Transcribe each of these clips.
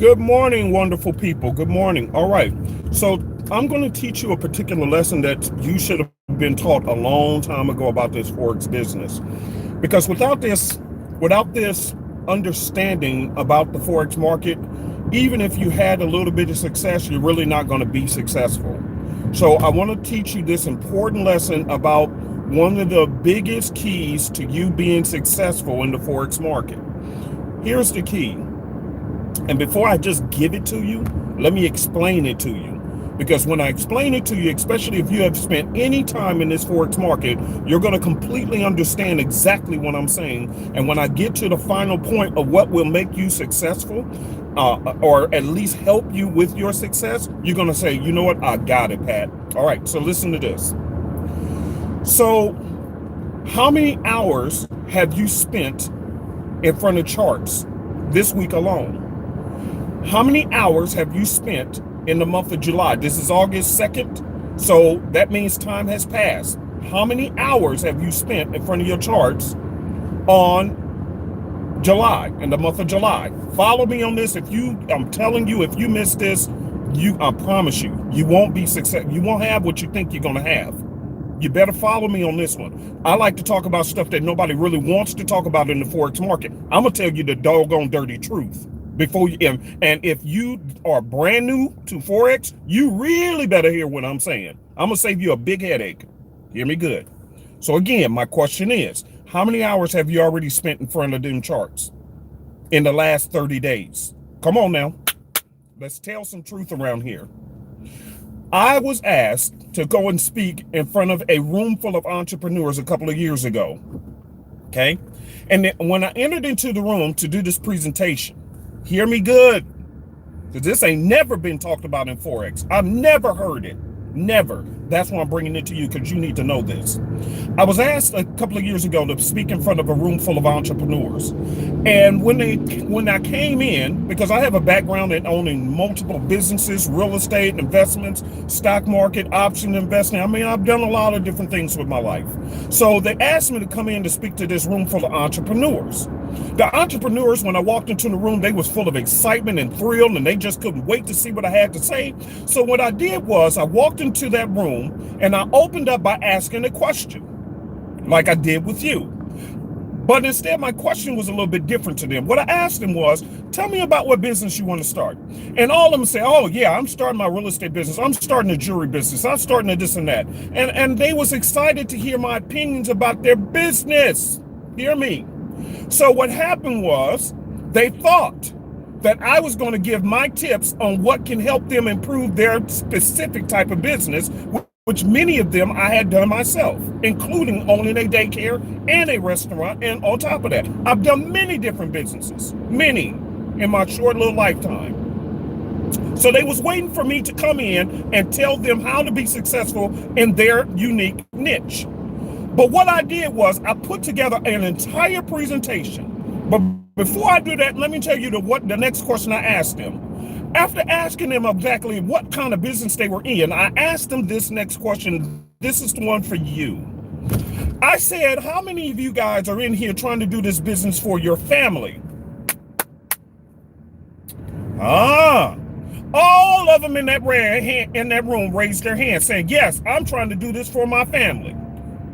Good morning, wonderful people. Good morning. All right. So I'm going to teach you a particular lesson that you should have been taught a long time ago about this Forex business. Because without this understanding about the Forex market, even if you had a little bit of success, you're really not going to be successful. So I want to teach you this important lesson about one of the biggest keys to you being successful in the Forex market. Here's the key. And before I just give it to you, let me explain it to you. Because when I explain it to you, especially if you have spent any time in this Forex market, you're going to completely understand exactly what I'm saying. And when I get to the final point of what will make you successful, or at least help you with your success, you're going to say, you know what? I got it, Pat. All right, so listen to this. So how many hours have you spent in front of charts this week alone? How many hours have you spent in the month of July? This is August 2nd, so that means time has passed. How many hours have you spent in front of your charts on July, in the month of July? Follow me on this. I'm telling you, if you miss this, I promise you won't be successful. You won't have what you think you're going to have. You better follow me on this one. I like to talk about stuff that nobody really wants to talk about in the Forex market. I'm going to tell you the doggone dirty truth. And if you are brand new to Forex, you really better hear what I'm saying. I'm going to save you a big headache. Hear me good. So again, my question is, how many hours have you already spent in front of them charts in the last 30 days? Come on now. Let's tell some truth around here. I was asked to go and speak in front of a room full of entrepreneurs a couple of years ago. Okay. And then when I entered into the room to do this presentation, hear me good, because this ain't never been talked about in Forex. I've never heard it. Never. That's why I'm bringing it to you, because you need to know this. I was asked a couple of years ago to speak in front of a room full of entrepreneurs. And when I came in, because I have a background in owning multiple businesses, real estate, investments, stock market, option investing. I mean, I've done a lot of different things with my life. So they asked me to come in to speak to this room full of entrepreneurs. The entrepreneurs, when I walked into the room, they was full of excitement and thrill, and they just couldn't wait to see what I had to say. So what I did was I walked into that room and I opened up by asking a question, like I did with you. But instead, my question was a little bit different to them. What I asked them was, tell me about what business you want to start. And all of them say, oh yeah, I'm starting my real estate business. I'm starting a jewelry business. I'm starting a this and that. And they was excited to hear my opinions about their business. Hear me. So what happened was they thought that I was going to give my tips on what can help them improve their specific type of business, which many of them I had done myself, including owning a daycare and a restaurant. And on top of that, I've done many different businesses, many in my short little lifetime. So they was waiting for me to come in and tell them how to be successful in their unique niche. But what I did was I put together an entire presentation. But before I do that, let me tell you the next question I asked them. After asking them exactly what kind of business they were in, I asked them this next question. This is the one for you. I said, how many of you guys are in here trying to do this business for your family? All of them in that room raised their hand saying, yes, I'm trying to do this for my family.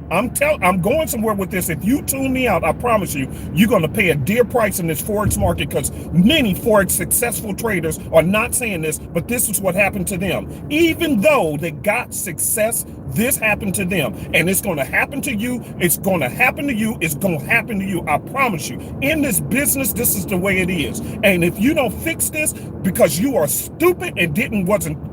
I'm going somewhere with this. If you tune me out, I promise you, you're going to pay a dear price in this Forex market, because many Forex successful traders are not saying this, but this is what happened to them. Even though they got success, this happened to them. And it's going to happen to you. It's going to happen to you. It's going to happen to you. I promise you. In this business, this is the way it is. And if you don't fix this because you are stupid and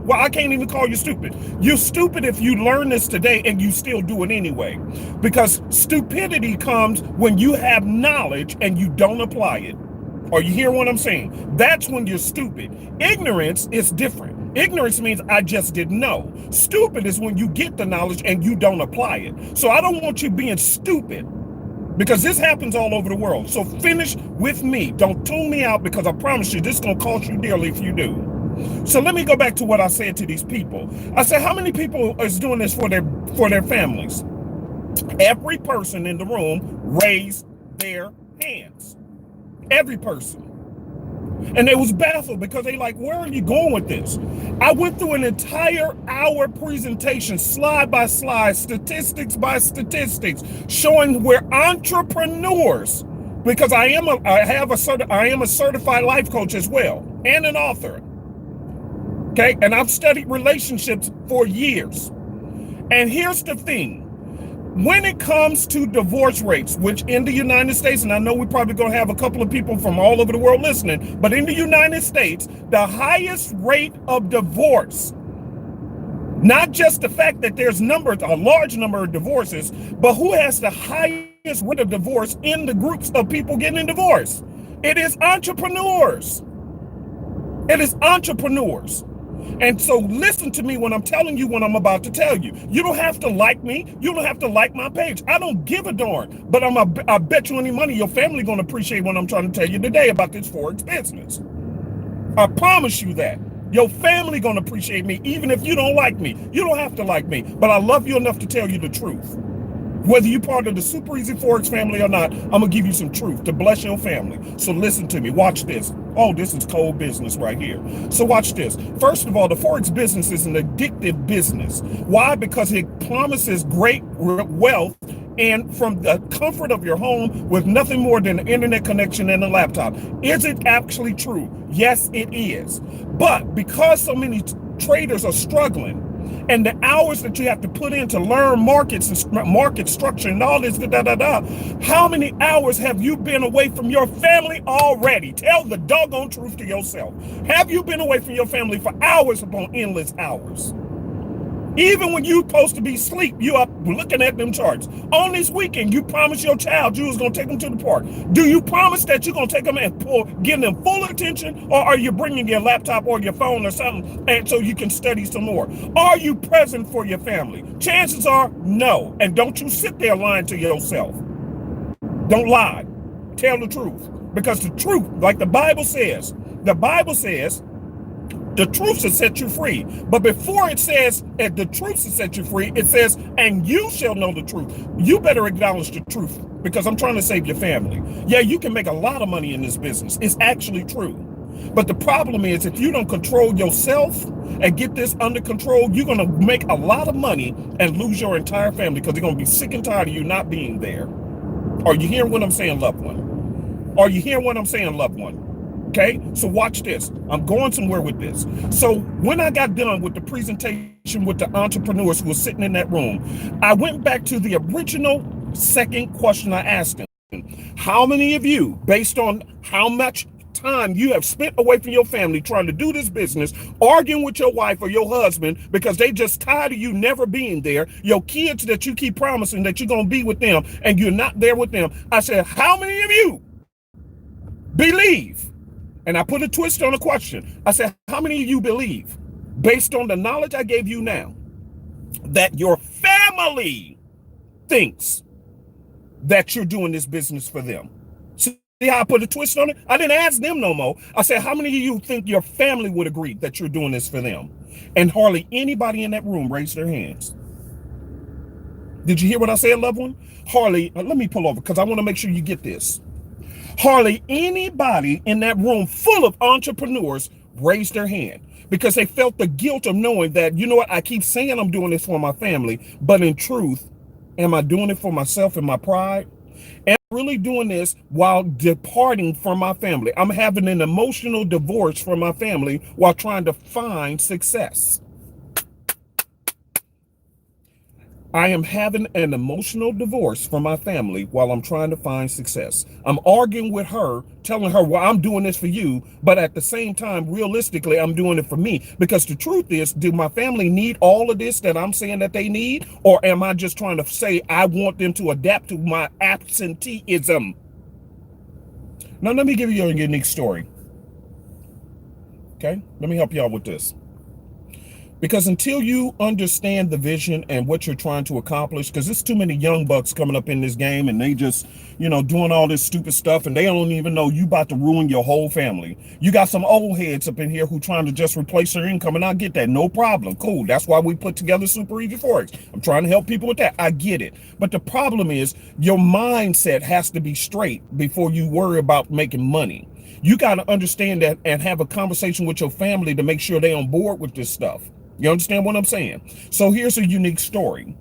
well, I can't even call you stupid. You're stupid if you learn this today and you still do it anyway. Because stupidity comes when you have knowledge and you don't apply it. Or you hear what I'm saying? That's when you're stupid. Ignorance is different. Ignorance means I just didn't know. Stupid is when you get the knowledge and you don't apply it. So I don't want you being stupid, because this happens all over the world. So finish with me. Don't tune me out, because I promise you this is going to cost you dearly if you do. So let me go back to what I said to these people. I said, how many people is doing this for their families? Every person in the room raised their hands. Every person. And they was baffled because they like, where are you going with this? I went through an entire hour presentation, slide by slide, statistics by statistics, showing where entrepreneurs, because I am a certified life coach as well, and an author. Okay, and I've studied relationships for years. And here's the thing. When it comes to divorce rates, which in the United States, and I know we're probably going to have a couple of people from all over the world listening, but in the United States, the highest rate of divorce, not just the fact that there's a large number of divorces, but who has the highest rate of divorce in the groups of people getting divorced? It is entrepreneurs. It is entrepreneurs. And so listen to me when I'm telling you what I'm about to tell you. You don't have to like me. You don't have to like my page. I don't give a darn. But I bet you any money your family going to appreciate what I'm trying to tell you today about this Forex business. I promise you that. Your family going to appreciate me even if you don't like me. You don't have to like me. But I love you enough to tell you the truth. Whether you're part of the Super Easy Forex family or not, I'm going to give you some truth to bless your family. So listen to me. Watch this. Oh, this is cold business right here. So watch this. First of all, the Forex business is an addictive business. Why? Because it promises great wealth and from the comfort of your home with nothing more than an internet connection and a laptop. Is it actually true? Yes, it is. But because so many traders are struggling, and the hours that you have to put in to learn markets and market structure and all this, how many hours have you been away from your family already? Tell the doggone truth to yourself. Have you been away from your family for hours upon endless hours? Even when you're supposed to be asleep, you are looking at them charts. On this weekend, you promised your child you was going to take them to the park. Do you promise that you're going to take them and give them full attention, or are you bringing your laptop or your phone or something and so you can study some more? Are you present for your family? Chances are no. And don't you sit there lying to yourself. Don't lie. Tell the truth. Because the truth, like the Bible says, the truth shall set you free. But before it says the truth shall set you free, it says, and you shall know the truth. You better acknowledge the truth because I'm trying to save your family. Yeah, you can make a lot of money in this business. It's actually true. But the problem is if you don't control yourself and get this under control, you're going to make a lot of money and lose your entire family because they're going to be sick and tired of you not being there. Are you hearing what I'm saying, loved one? Are you hearing what I'm saying, loved one? Okay, so watch this. I'm going somewhere with this. So when I got done with the presentation with the entrepreneurs who were sitting in that room, I went back to the original second question I asked them. How many of you, based on how much time you have spent away from your family trying to do this business, arguing with your wife or your husband because they just tired of you never being there, your kids that you keep promising that you're going to be with them and you're not there with them? I said, how many of you believe? And I put a twist on the question. I said, how many of you believe, based on the knowledge I gave you now, that your family thinks that you're doing this business for them? See how I put a twist on it? I didn't ask them no more. I said, how many of you think your family would agree that you're doing this for them? And hardly anybody in that room raised their hands. Did you hear what I said, loved one? Hardly, let me pull over because I want to make sure you get this. Hardly anybody in that room full of entrepreneurs raised their hand because they felt the guilt of knowing that, you know what, I keep saying I'm doing this for my family, but in truth, am I doing it for myself and my pride? Am I really doing this while departing from my family? I'm having an emotional divorce from my family while trying to find success. I am having an emotional divorce from my family while I'm trying to find success. I'm arguing with her, telling her, well, I'm doing this for you. But at the same time, realistically, I'm doing it for me. Because the truth is, do my family need all of this that I'm saying that they need? Or am I just trying to say I want them to adapt to my absenteeism? Now, let me give you a unique story. Okay, let me help you out with this. Because until you understand the vision and what you're trying to accomplish, because there's too many young bucks coming up in this game and they just, doing all this stupid stuff and they don't even know you about to ruin your whole family. You got some old heads up in here who trying to just replace their income, and I get that. No problem. Cool. That's why we put together Super Easy Forex. I'm trying to help people with that. I get it. But the problem is your mindset has to be straight before you worry about making money. You got to understand that and have a conversation with your family to make sure they're on board with this stuff. You understand what I'm saying? So here's a unique story.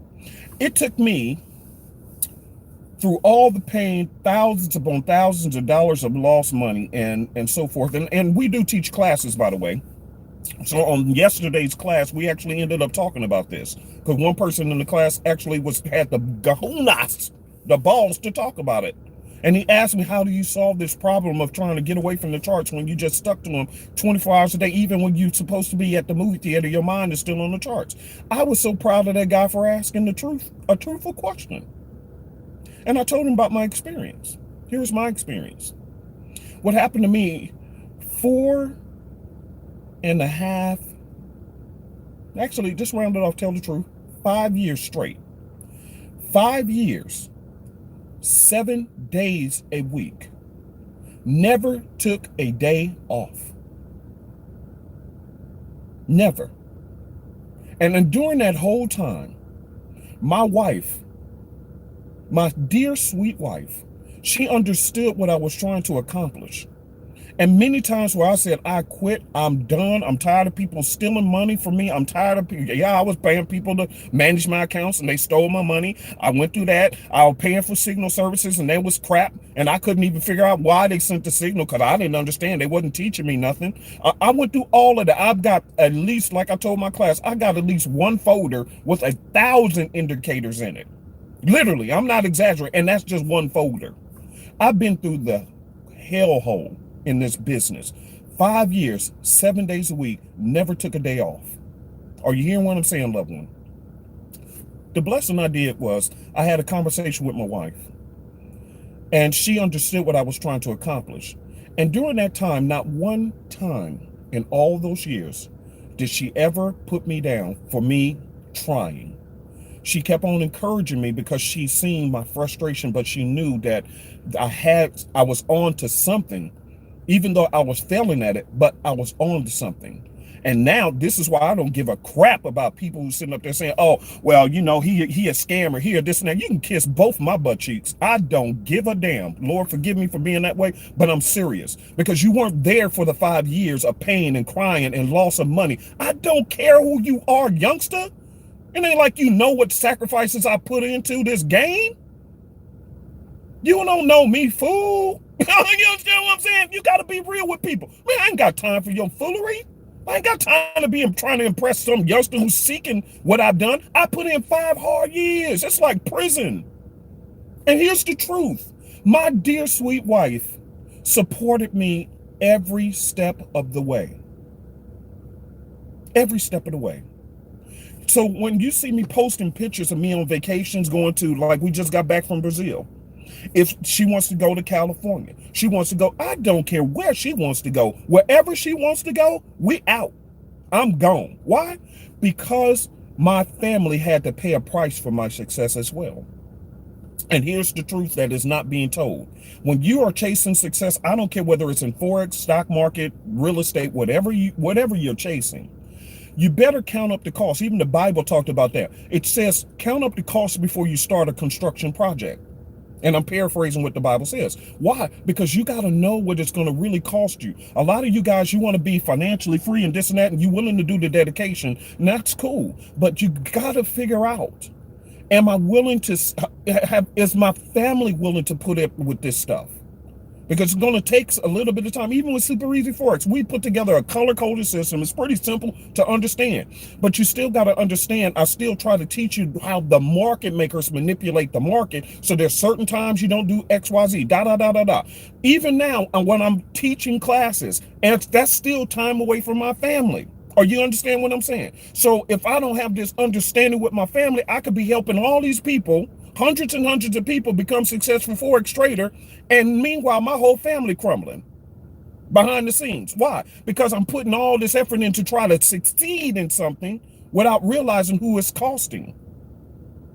It took me through all the pain, thousands upon thousands of dollars of lost money and so forth. And we do teach classes, by the way. So on yesterday's class, we actually ended up talking about this because one person in the class actually had the gahunas, the balls to talk about it. And he asked me, how do you solve this problem of trying to get away from the charts when you just stuck to them 24 hours a day, even when you're supposed to be at the movie theater, your mind is still on the charts. I was so proud of that guy for asking a truthful question. And I told him about my experience. Here's my experience. What happened to me 4.5, actually, just round it off, tell the truth, 5 years straight. 5 years, 7 days a week. Never took a day off. Never. And then during that whole time, my wife, my dear sweet wife, she understood what I was trying to accomplish. And many times where I said, I quit, I'm done, I'm tired of people stealing money from me, I'm tired of people. Yeah, I was paying people to manage my accounts and they stole my money. I went through that. I was paying for signal services and that was crap. And I couldn't even figure out why they sent the signal because I didn't understand. They wasn't teaching me nothing. I went through all of that. I've got at least, like I told my class, I got at least one folder with 1,000 indicators in it. Literally, I'm not exaggerating. And that's just one folder. I've been through the hellhole in this business. 5 years, 7 days a week, never took a day off. Are you hearing what I'm saying, loved one? The blessing I did was I had a conversation with my wife and she understood what I was trying to accomplish. And during that time, not one time in all those years did she ever put me down for me trying. She kept on encouraging me because she seen my frustration, but she knew that I was on to something. Even though I was failing at it, but I was on to something. And now this is why I don't give a crap about people who sitting up there saying, oh, well, you know, he a scammer here, this and that. You can kiss both my butt cheeks. I don't give a damn. Lord, forgive me for being that way, but I'm serious because you weren't there for the 5 years of pain and crying and loss of money. I don't care who you are, youngster. It ain't like you know what sacrifices I put into this game. You don't know me, fool. You understand what I'm saying? You got to be real with people. Man, I ain't got time for your foolery. I ain't got time to be trying to impress some youngster who's seeking what I've done. I put in 5 hard years. It's like prison. And here's the truth. My dear sweet wife supported me every step of the way. Every step of the way. So when you see me posting pictures of me on vacations going to, like we just got back from Brazil. If she wants to go to California, she wants to go, I don't care where she wants to go. Wherever she wants to go, we out. I'm gone. Why? Because my family had to pay a price for my success as well. And here's the truth that is not being told. When you are chasing success, I don't care whether it's in Forex, stock market, real estate, whatever you're chasing, you better count up the cost. Even the Bible talked about that. It says, count up the cost before you start a construction project. And I'm paraphrasing what the Bible says. Why? Because you got to know what it's going to really cost you. A lot of you guys, you want to be financially free and this and that, and you're willing to do the dedication. And that's cool. But you got to figure out, am I willing to is my family willing to put up with this stuff? Because it's going to take a little bit of time. Even with superezforex, we put together a color-coded system. It's pretty simple to understand. But you still got to understand, I still try to teach you how the market makers manipulate the market. So there's certain times you don't do X, Y, Z, da, da, da, da, da. Even now, when I'm teaching classes, and that's still time away from my family. Or you understand what I'm saying? So if I don't have this understanding with my family, I could be helping all these people, hundreds and hundreds of people, become successful Forex trader. And meanwhile, my whole family crumbling behind the scenes. Why? Because I'm putting all this effort in to try to succeed in something without realizing who it's costing.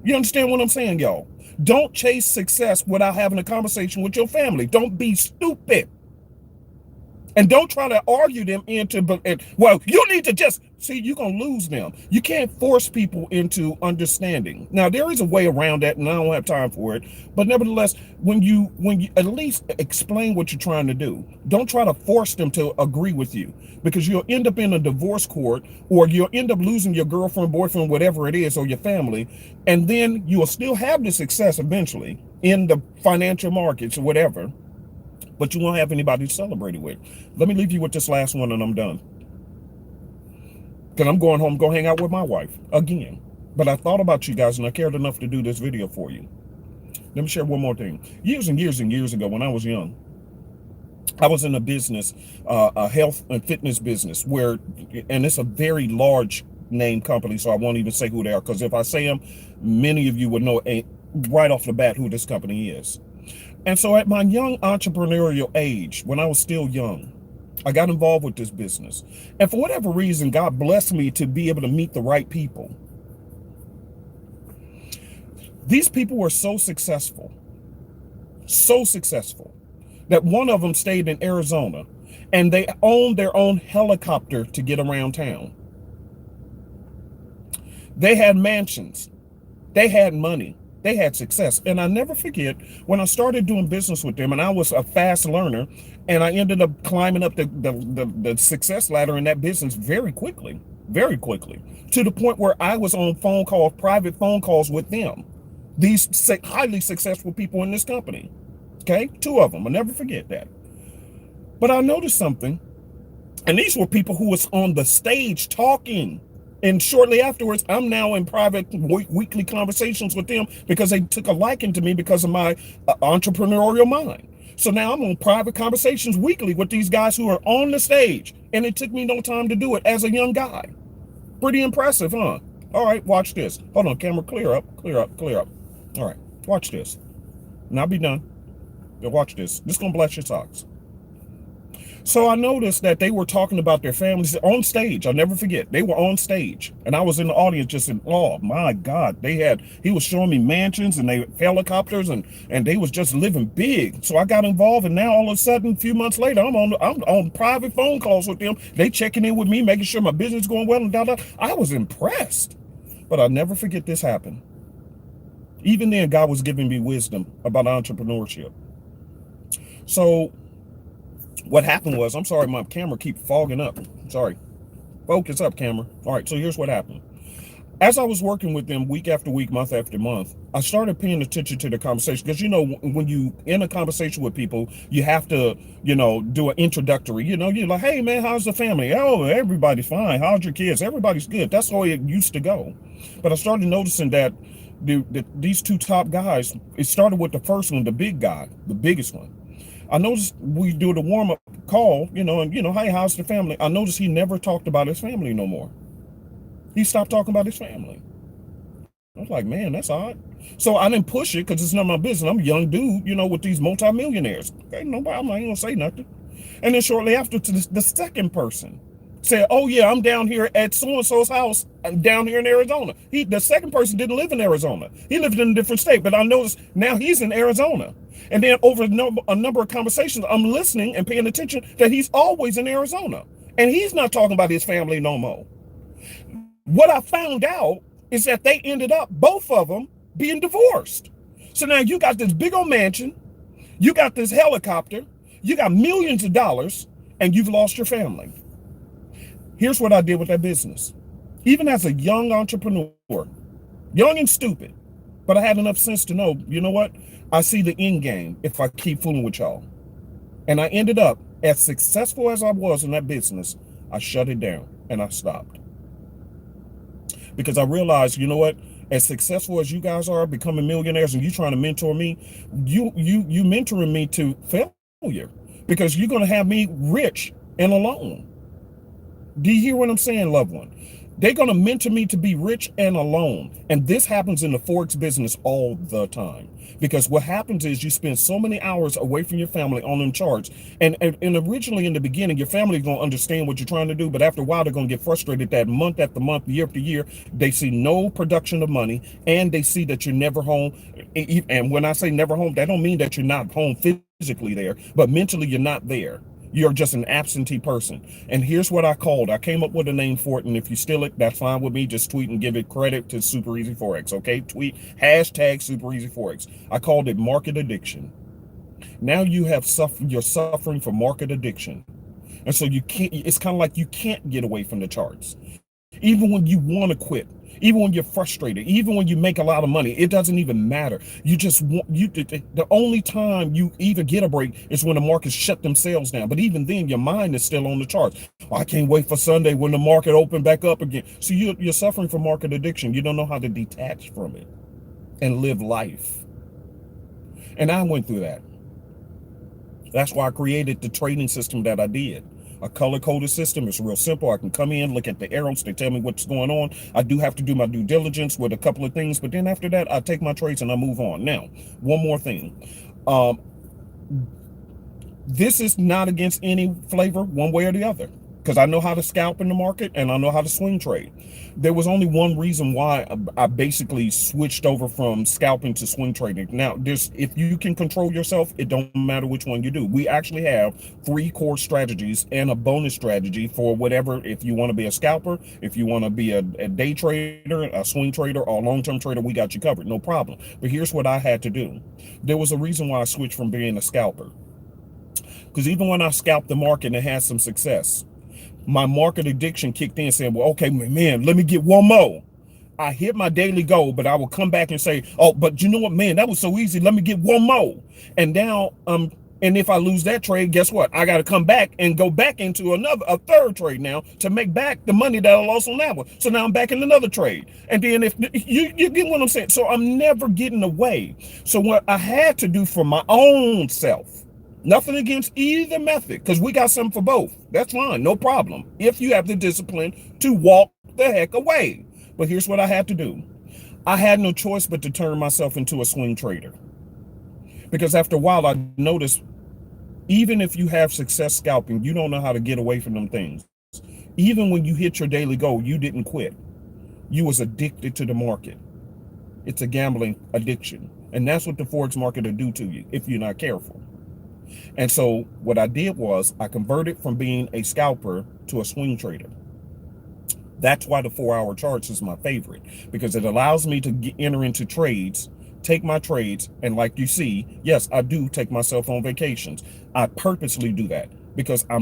You understand what I'm saying, y'all? Don't chase success without having a conversation with your family. Don't be stupid. And don't try to argue them into, but well, you need to just see, you're gonna lose them. You can't force people into understanding. Now there is a way around that, and I don't have time for it. But nevertheless, when you at least explain what you're trying to do, don't try to force them to agree with you, because you'll end up in a divorce court, or you'll end up losing your girlfriend, boyfriend, whatever it is, or your family, and then you will still have the success eventually in the financial markets or whatever, but you won't have anybody to celebrate it with. Let me leave you with this last one and I'm done. Because I'm going home, go hang out with my wife again. But I thought about you guys and I cared enough to do this video for you. Let me share one more thing. Years and years and years ago, when I was young, I was in a business, a health and fitness business, where, and it's a very large name company, so I won't even say who they are, because if I say them, many of you would know right off the bat who this company is. And so at my young entrepreneurial age, when I was still young, I got involved with this business. And for whatever reason, God blessed me to be able to meet the right people. These people were so successful, that one of them stayed in Arizona and they owned their own helicopter to get around town. They had mansions, they had money, they had success. And I never forget when I started doing business with them, and I was a fast learner, and I ended up climbing up the success ladder in that business very quickly, to the point where I was on phone calls, private phone calls with them, these highly successful people in this company. Okay, two of them, I'll never forget that. But I noticed something, and these were people who was on the stage talking. And shortly afterwards, I'm now in private weekly conversations with them, because they took a liking to me because of my entrepreneurial mind. So now I'm on private conversations weekly with these guys who are on the stage. And it took me no time to do it as a young guy. Pretty impressive, huh? All right, watch this. Hold on, camera, clear up. All right, watch this. And I'll be done. But watch this. This is going to bless your socks. So I noticed that they were talking about their families on stage. I'll never forget. They were on stage, and I was in the audience just in awe. My God, he was showing me mansions and helicopters, and they was just living big. So I got involved, and now all of a sudden, a few months later, I'm on private phone calls with them. They checking in with me, making sure my business is going well, and I was impressed. But I'll never forget this happened. Even then, God was giving me wisdom about entrepreneurship. So what happened was, I'm sorry, my camera keep fogging up. Sorry. Focus up, camera. All right, so here's what happened. As I was working with them week after week, month after month, I started paying attention to the conversation, because, you know, when you in a conversation with people, you have to, you know, do an introductory. You know, you're like, hey, man, how's the family? Oh, everybody's fine. How's your kids? Everybody's good. That's how it used to go. But I started noticing that these two top guys, it started with the first one, the big guy, the biggest one. I noticed we do the warm-up call, you know, and, you know, hey, how's the family? I noticed he never talked about his family no more. He stopped talking about his family. I was like, man, that's odd. So I didn't push it, because it's not my business. I'm a young dude, you know, with these multimillionaires. Okay, nobody, I'm not even gonna say nothing. And then shortly after, the second person said, oh yeah, I'm down here at so-and-so's house down here in Arizona. The second person didn't live in Arizona. He lived in a different state, but I noticed now he's in Arizona. And then over a number of conversations, I'm listening and paying attention that he's always in Arizona. And he's not talking about his family no more. What I found out is that they ended up, both of them, being divorced. So now you got this big old mansion, you got this helicopter, you got millions of dollars, and you've lost your family. Here's what I did with that business. Even as a young entrepreneur, young and stupid, but I had enough sense to know, you know what? I see the end game if I keep fooling with y'all. And I ended up, as successful as I was in that business, I shut it down and I stopped. Because I realized, you know what? As successful as you guys are becoming millionaires, and you trying to mentor me, you mentoring me to failure, because you're going to have me rich and alone. Do you hear what I'm saying, loved one? They're going to mentor me to be rich and alone. And this happens in the Forex business all the time. Because what happens is you spend so many hours away from your family on them charts. And originally in the beginning, your family is going to understand what you're trying to do. But after a while, they're going to get frustrated that month after month, year after year, they see no production of money, and they see that you're never home. And when I say never home, that don't mean that you're not home physically there, but mentally you're not there. You're just an absentee person. And here's what I called. I came up with a name for it, and if you steal it, that's fine with me. Just tweet and give it credit to Super Easy Forex. Okay, tweet hashtag Super Easy Forex. I called it market addiction. Now you're suffering from market addiction, and so you can't. It's kind of like you can't get away from the charts, even when you want to quit. Even when you're frustrated, even when you make a lot of money, it doesn't even matter. You just want the only time you even get a break is when the markets shut themselves down. But even then, your mind is still on the charts. Oh, I can't wait for Sunday when the market open back up again. So you're suffering from market addiction. You don't know how to detach from it and live life. And I went through that. That's why I created the trading system that I did. A color-coded system. It's real simple. I can come in, look at the arrows, they tell me what's going on. I do have to do my due diligence with a couple of things, but then after that, I take my trades and I move on. Now, one more thing. This is not against any flavor one way or the other, because I know how to scalp in the market and I know how to swing trade. There was only one reason why I basically switched over from scalping to swing trading. Now, if you can control yourself, it don't matter which one you do. We actually have 3 core strategies and a bonus strategy for whatever. If you want to be a scalper, if you want to be a day trader, a swing trader, or a long-term trader, we got you covered, no problem. But here's what I had to do. There was a reason why I switched from being a scalper. Because even when I scalped the market and had some success, my market addiction kicked in, saying, well, okay, man, let me get one more. I hit my daily goal, but I will come back and say, oh, but you know what, man, that was so easy. Let me get one more. And now, and if I lose that trade, guess what? I got to come back and go back into a third trade now to make back the money that I lost on that one. So now I'm back in another trade. And then if you get what I'm saying? So I'm never getting away. So what I had to do for my own self, nothing against either method, because we got something for both. That's fine, no problem. If you have the discipline to walk the heck away. But here's what I had to do. I had no choice but to turn myself into a swing trader. Because after a while, I noticed, even if you have success scalping, you don't know how to get away from them things. Even when you hit your daily goal, you didn't quit. You was addicted to the market. It's a gambling addiction. And that's what the Forex market will do to you if you're not careful. And so what I did was I converted from being a scalper to a swing trader. That's why the 4-hour charts is my favorite, because it allows me to enter into trades, take my trades, and like you see, yes, I do take myself on vacations. I purposely do that because I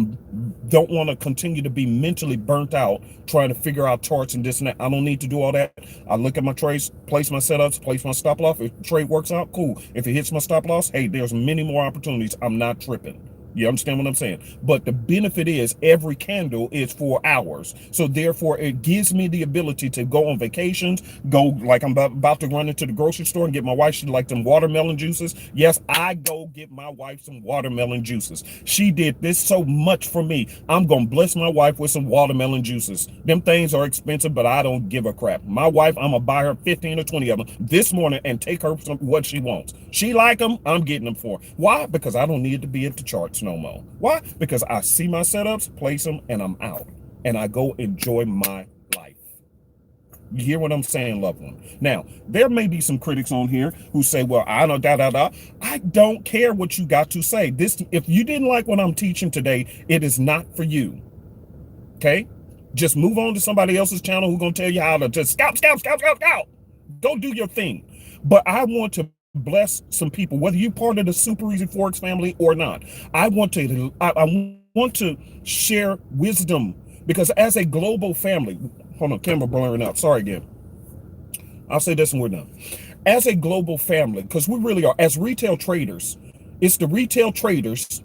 don't want to continue to be mentally burnt out trying to figure out charts and this and that. I don't need to do all that. I look at my trades, place my setups, place my stop loss. If the trade works out, cool. If it hits my stop loss, hey, there's many more opportunities. I'm not tripping. You understand what I'm saying? But the benefit is every candle is 4 hours. So therefore, it gives me the ability to go on vacations, go like I'm about to run into the grocery store and get my wife, she like some watermelon juices. Yes, I go get my wife some watermelon juices. She did this so much for me. I'm going to bless my wife with some watermelon juices. Them things are expensive, but I don't give a crap. My wife, I'm going to buy her 15 or 20 of them this morning and take her some what she wants. She like them, I'm getting them for her. Why? Because I don't need to be at the charts no more. Why? Because I see my setups, place them, and I'm out. And I go enjoy my life. You hear what I'm saying, loved one? Now, there may be some critics on here who say, well, I know, I don't care what you got to say. If you didn't like what I'm teaching today, it is not for you. Okay? Just move on to somebody else's channel who's going to tell you how to just scalp. Go do your thing. But I want to bless some people, whether you're part of the Super Easy Forex family or not. I want to share wisdom, because as a global family, hold on, camera blurring out. Sorry again. I'll say this and we're done. As a global family, because we really are, as retail traders, it's the retail traders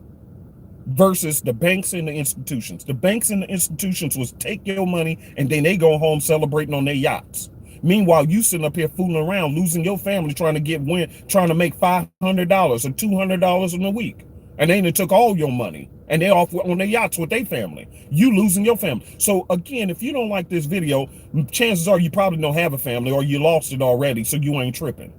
versus the banks and the institutions. The banks and the institutions was take your money and then they go home celebrating on their yachts. Meanwhile, you sitting up here fooling around, losing your family, trying to make $500 or $200 in a week. And they done took all your money and they off on their yachts with their family. You losing your family. So again, if you don't like this video, chances are you probably don't have a family or you lost it already, so you ain't tripping.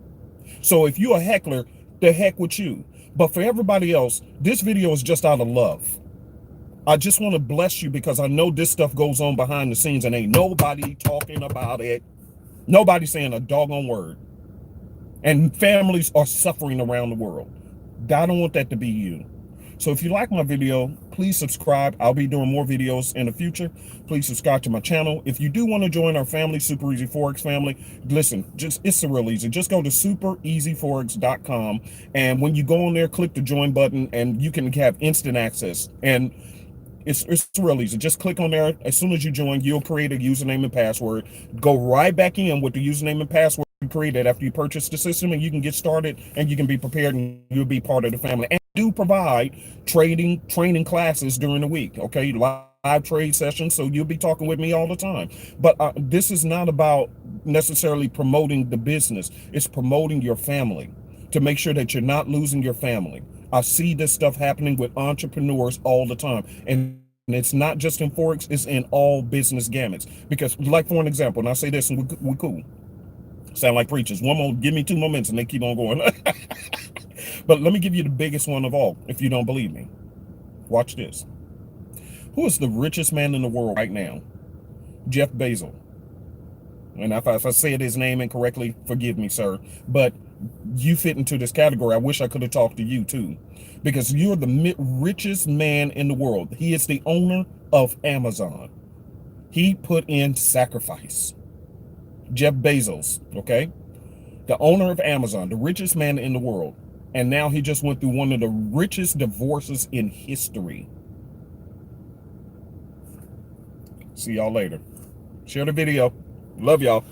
So if you're a heckler, the heck with you. But for everybody else, this video is just out of love. I just want to bless you because I know this stuff goes on behind the scenes and ain't nobody talking about it. Nobody's saying a doggone word. And families are suffering around the world. I don't want that to be you. So if you like my video, Please subscribe. I'll be doing more videos in the future. Please subscribe to my channel. If you do want to join our family, Super Easy Forex family, listen, it's real easy. Just go to superezforex.com, and when you go on there, click the join button, and you can have instant access. And it's real easy. Just click on there. As soon as you join, you'll create a username and password. Go right back in with the username and password you created after you purchase the system, and you can get started, and you can be prepared, and you'll be part of the family. And we do provide training classes during the week. Okay, live trade sessions, so you'll be talking with me all the time. But this is not about necessarily promoting the business. It's promoting your family, to make sure that you're not losing your family. I see this stuff happening with entrepreneurs all the time. And it's not just in Forex, it's in all business gamuts. Because, like, for an example, and I say this, and we cool. Sound like preachers. One more, give me 2 more minutes, and they keep on going. But let me give you the biggest one of all, if you don't believe me. Watch this. Who is the richest man in the world right now? Jeff Bezos. And if I said his name incorrectly, forgive me, sir. But you fit into this category. I wish I could have talked to you too, because you're the richest man in the world. He is the owner of Amazon. He put in sacrifice. Jeff Bezos, okay? The owner of Amazon, the richest man in the world. And now he just went through one of the richest divorces in history. See y'all later. Share the video. Love y'all.